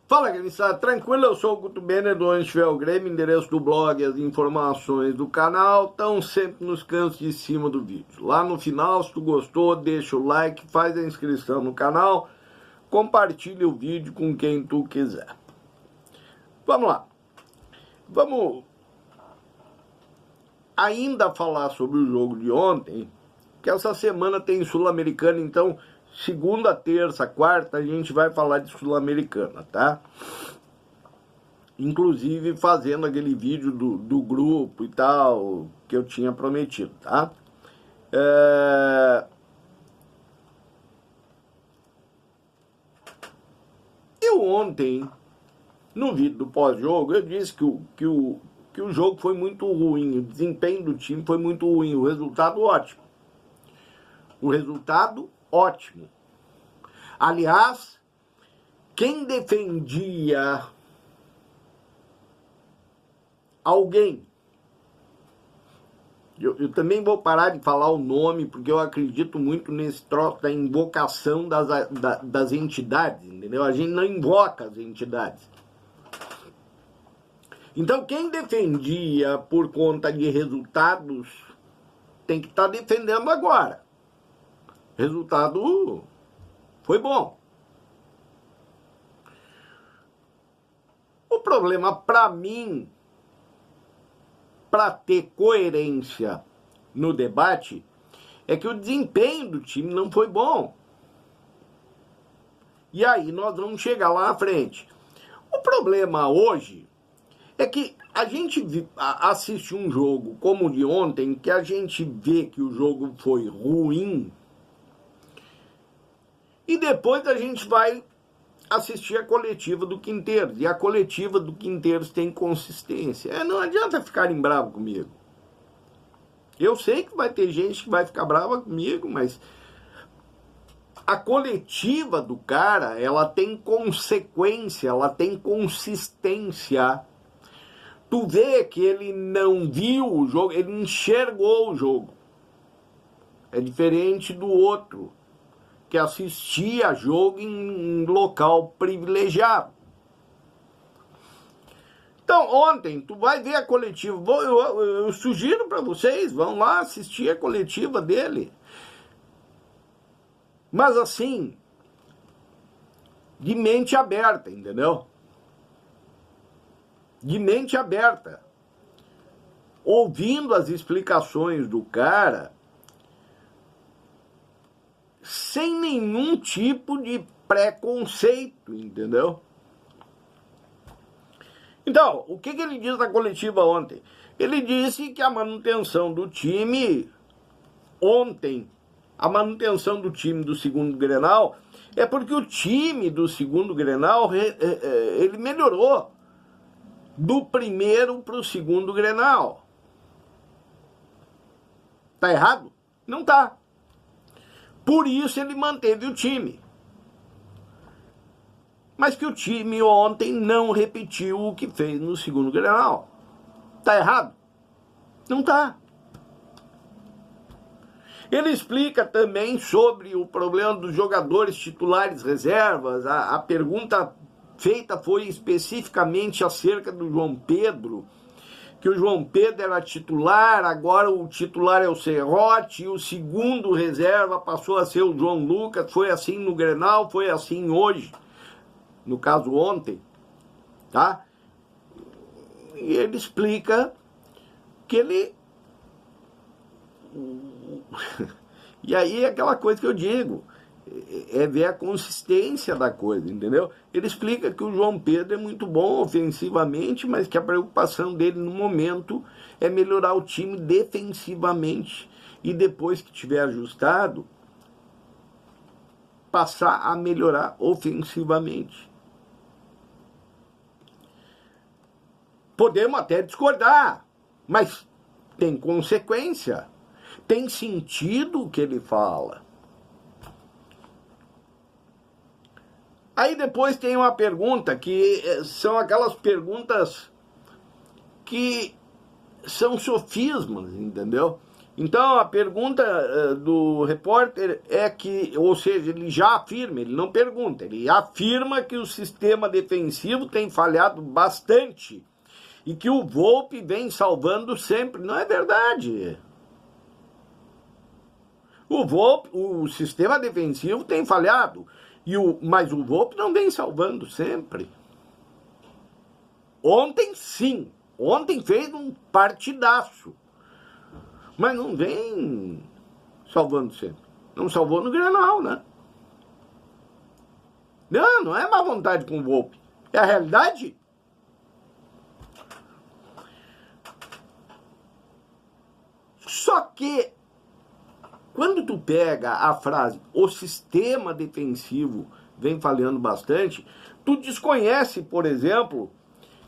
Fala, gurizada, tranquilo? Eu sou o Guto Benner do Onde Tiver o Grêmio, endereço do blog, as informações do canal estão sempre nos cantos de cima do vídeo. Lá no final, se tu gostou, deixa o like, faz a inscrição no canal, compartilha o vídeo com quem tu quiser. Vamos lá. Vamos ainda falar sobre o jogo de ontem, que essa semana tem Sul-Americana, então segunda, terça, quarta, a gente vai falar de Sul-Americana, tá? Inclusive fazendo aquele vídeo do grupo e tal, que eu tinha prometido, tá? Eu ontem, no vídeo do pós-jogo, eu disse que o jogo foi muito ruim, o desempenho do time foi muito ruim, o resultado ótimo. O resultado ótimo. Aliás, quem defendia alguém, eu também vou parar de falar o nome, porque eu acredito muito nesse troço da invocação das entidades, entendeu? A gente não invoca as entidades. Então, quem defendia por conta de resultados, tem que estar defendendo agora. Resultado foi bom. O problema para mim, para ter coerência no debate, é que o desempenho do time não foi bom. E aí nós vamos chegar lá na frente. O problema hoje é que a gente assiste um jogo como o de ontem, que a gente vê que o jogo foi ruim, e depois a gente vai assistir a coletiva do Quinteiros. E a coletiva do Quinteiros tem consistência. Não adianta ficarem bravos comigo. Eu sei que vai ter gente que vai ficar brava comigo, mas a coletiva do cara, ela tem consequência, ela tem consistência. Tu vê que ele não viu o jogo, ele enxergou o jogo. É diferente do outro, que assistia jogo em local privilegiado. Então, ontem, tu vai ver a coletiva, eu sugiro para vocês, vão lá assistir a coletiva dele. Mas assim, de mente aberta, entendeu? De mente aberta. Ouvindo as explicações do cara, sem nenhum tipo de preconceito, entendeu? Então, o que ele disse na coletiva ontem? Ele disse que a manutenção do time ontem, a manutenção do time do segundo Grenal, é porque o time do segundo Grenal, ele melhorou do primeiro para o segundo Grenal. Tá errado? Não tá. Por isso ele manteve o time. Mas que o time ontem não repetiu o que fez no segundo Grenal. Tá errado? Não tá. Ele explica também sobre o problema dos jogadores titulares reservas. A pergunta feita foi especificamente acerca do João Pedro, que o João Pedro era titular, agora o titular é o Serrote, e o segundo reserva passou a ser o João Lucas. Foi assim no Grenal, foi assim hoje, no caso ontem, tá? E ele explica que ele... E aí é aquela coisa que eu digo, é ver a consistência da coisa, entendeu? Ele explica que o João Pedro é muito bom ofensivamente, mas que a preocupação dele no momento é melhorar o time defensivamente. E depois que tiver ajustado, passar a melhorar ofensivamente. Podemos até discordar, mas tem consequência. Tem sentido o que ele fala. Aí depois tem uma pergunta, que são aquelas perguntas que são sofismas, entendeu? Então, a pergunta do repórter é que, ou seja, ele já afirma, ele não pergunta, ele afirma que o sistema defensivo tem falhado bastante e que o Volpi vem salvando sempre. Não é verdade. O sistema defensivo tem falhado, mas o Volpi não vem salvando sempre. Ontem, sim. Ontem fez um partidaço. Mas não vem salvando sempre. Não salvou no Grenal, né? Não é má vontade com o Volpi. É a realidade. Só que, quando tu pega a frase, o sistema defensivo vem falhando bastante, tu desconhece, por exemplo,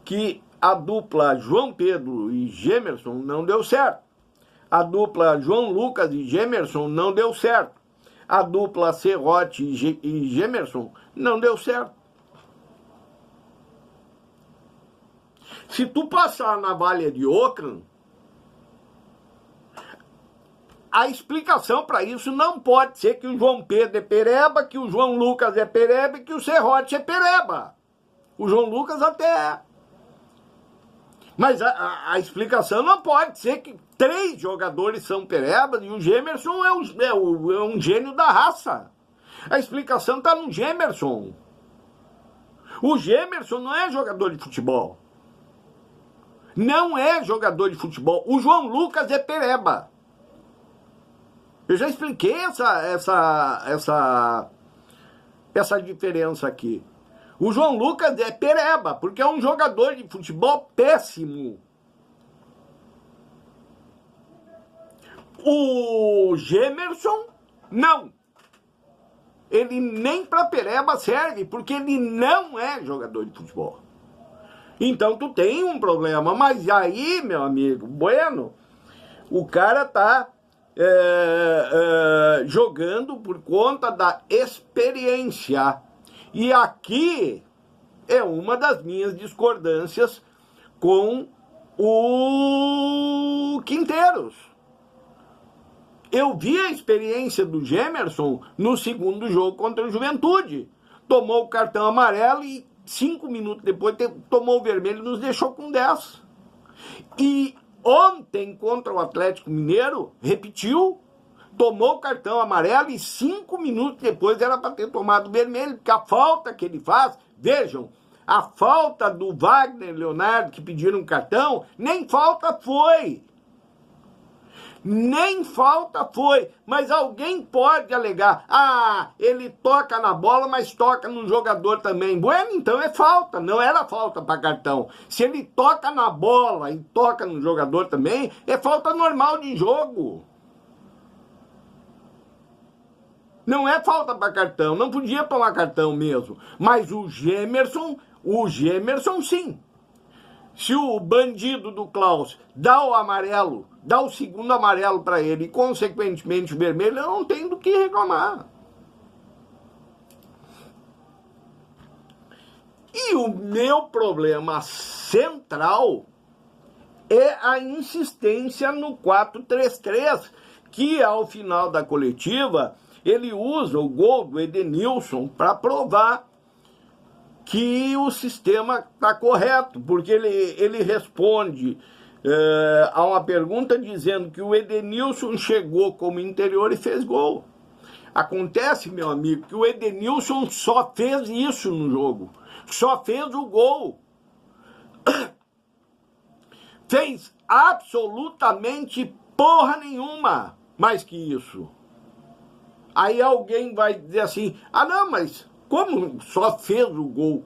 que a dupla João Pedro e Gemerson não deu certo. A dupla João Lucas e Gemerson não deu certo. A dupla Serrote e Gemerson não deu certo. Se tu passar na Valha de Ocran, a explicação para isso não pode ser que o João Pedro é pereba, que o João Lucas é pereba e que o Serrote é pereba. O João Lucas até é. Mas a explicação não pode ser que 3 jogadores são perebas e o Gemerson é um gênio da raça. A explicação está no Gemerson. O Gemerson não é jogador de futebol. Não é jogador de futebol. O João Lucas é pereba. Eu já expliquei essa diferença aqui. O João Lucas é pereba, porque é um jogador de futebol péssimo. O Gemerson, não. Ele nem para pereba serve, porque ele não é jogador de futebol. Então tu tem um problema, mas aí, meu amigo, bueno, o cara tá jogando por conta da experiência. E aqui é uma das minhas discordâncias com o Quinteiros. Eu vi a experiência do Gemerson no segundo jogo contra o Juventude. Tomou o cartão amarelo e 5 minutos depois tomou o vermelho e nos deixou com 10. E ontem contra o Atlético Mineiro, repetiu, tomou o cartão amarelo e 5 minutos depois era para ter tomado vermelho, porque a falta que ele faz, vejam, a falta do Wagner Leonardo que pediram um cartão, nem falta foi. Nem falta foi, mas alguém pode alegar, ele toca na bola, mas toca no jogador também. Bueno, então é falta, não era falta para cartão. Se ele toca na bola e toca no jogador também, é falta normal de jogo. Não é falta para cartão, não podia tomar cartão mesmo. Mas o Gemerson sim. Se o bandido do Klaus dá o amarelo, dá o segundo amarelo para ele e, consequentemente, o vermelho, eu não tenho do que reclamar. E o meu problema central é a insistência no 4-3-3, que ao final da coletiva ele usa o gol do Edenilson para provar que o sistema está correto, porque ele responde a uma pergunta dizendo que o Edenilson chegou como interior e fez gol. Acontece, meu amigo, que o Edenilson só fez isso no jogo, só fez o gol. Fez absolutamente porra nenhuma mais que isso. Aí alguém vai dizer assim, não, mas como só fez o gol?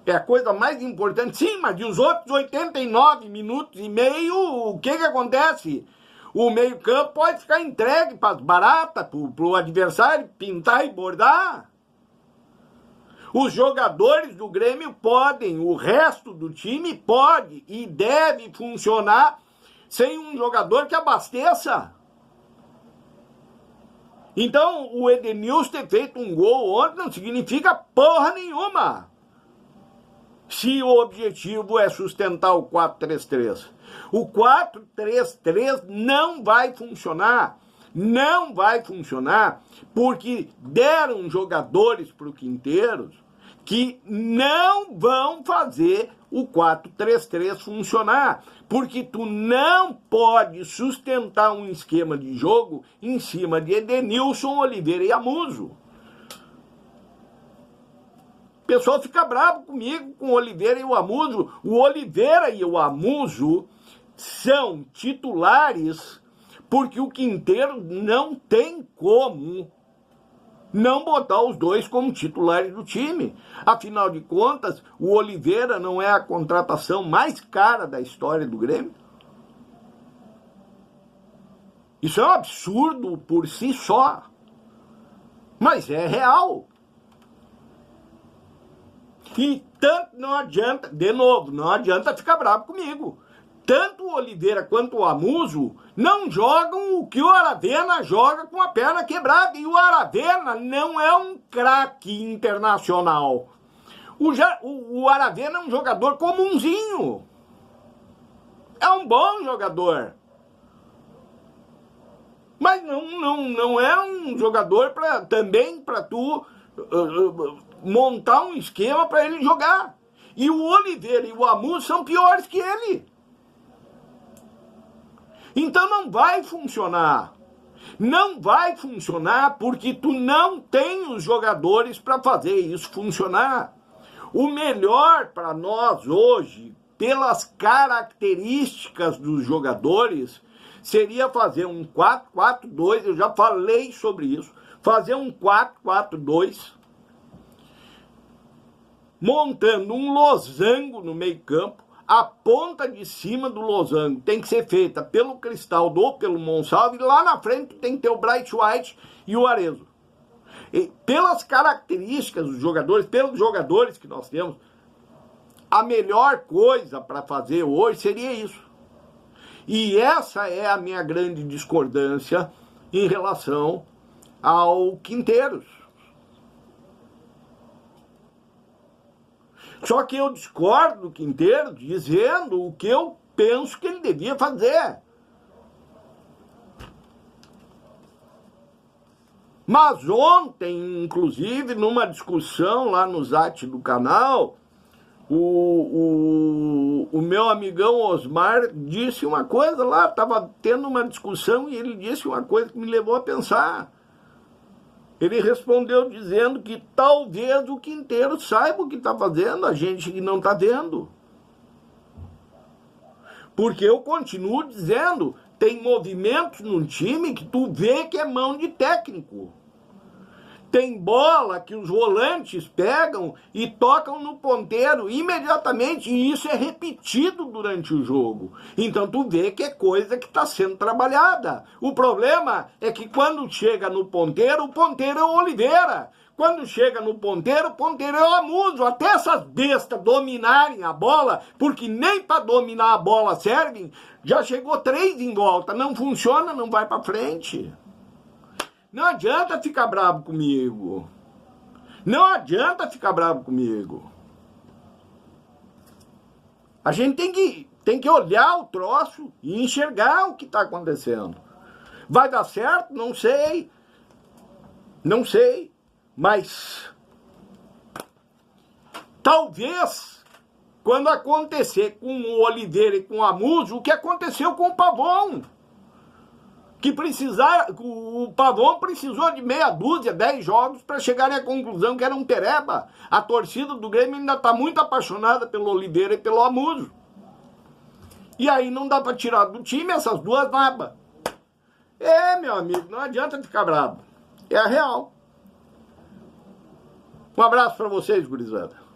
É a coisa mais importante. Sim, mas de os outros 89 minutos e meio, o que acontece? O meio-campo pode ficar entregue para as baratas, para o adversário pintar e bordar. Os jogadores do Grêmio podem, o resto do time pode e deve funcionar sem um jogador que abasteça. Então, o Edenilson ter feito um gol ontem não significa porra nenhuma. se o objetivo é sustentar o 4-3-3. O 4-3-3 não vai funcionar. Não vai funcionar porque deram jogadores para o Quinteiros que não vão fazer o 4-3-3 funcionar. Porque tu não pode sustentar um esquema de jogo em cima de Edenilson, Oliveira e Amuso. O pessoal fica bravo comigo com o Oliveira e o Amuso. O Oliveira e o Amuso são titulares porque o Quinteiro não tem como não botar os dois como titulares do time. Afinal de contas, o Oliveira não é a contratação mais cara da história do Grêmio? Isso é um absurdo por si só, mas é real. E tanto não adianta, de novo, não adianta ficar bravo comigo. Tanto o Oliveira quanto o Amuso não jogam o que o Aravena joga com a perna quebrada. E o Aravena não é um craque internacional. O Aravena é um jogador comunzinho. É um bom jogador. Mas não é um jogador também para tu montar um esquema para ele jogar. E o Oliveira e o Amuso são piores que ele. Então não vai funcionar. Não vai funcionar porque tu não tem os jogadores para fazer isso funcionar. O melhor para nós hoje, pelas características dos jogadores, seria fazer um 4-4-2, eu já falei sobre isso, fazer um 4-4-2, montando um losango no meio-campo. A ponta de cima do losango tem que ser feita pelo Cristaldo ou pelo Monsalve, e lá na frente tem que ter o Bright White e o Arezzo. E pelas características dos jogadores, pelos jogadores que nós temos, a melhor coisa para fazer hoje seria isso. E essa é a minha grande discordância em relação ao Quinteiros. Só que eu discordo do Quinteiros dizendo o que eu penso que ele devia fazer. Mas ontem, inclusive, numa discussão lá no Zat do canal, o meu amigão Osmar disse uma coisa lá, estava tendo uma discussão e ele disse uma coisa que me levou a pensar. Ele respondeu dizendo que talvez o Quinteiro saiba o que está fazendo, a gente que não está vendo. Porque eu continuo dizendo, tem movimentos no time que tu vê que é mão de técnico. Tem bola que os volantes pegam e tocam no ponteiro imediatamente, e isso é repetido durante o jogo. Então tu vê que é coisa que está sendo trabalhada. O problema é que quando chega no ponteiro, o ponteiro é o Oliveira. Quando chega no ponteiro, o ponteiro é o Amuso. Até essas bestas dominarem a bola, porque nem para dominar a bola servem, já chegou 3 em volta. Não funciona, não vai para frente. Não adianta ficar bravo comigo. Não adianta ficar bravo comigo. A gente tem que olhar o troço e enxergar o que está acontecendo. Vai dar certo? Não sei. Não sei. Mas talvez quando acontecer com o Oliveira e com o Amuso, o que aconteceu com o Pavon. O Pavon precisou de meia dúzia, 10 jogos para chegarem à conclusão que era um pereba. A torcida do Grêmio ainda está muito apaixonada pelo Oliveira e pelo Amuso. E aí não dá para tirar do time essas duas nabas. Meu amigo, não adianta ficar bravo. É a real. Um abraço para vocês, gurizada.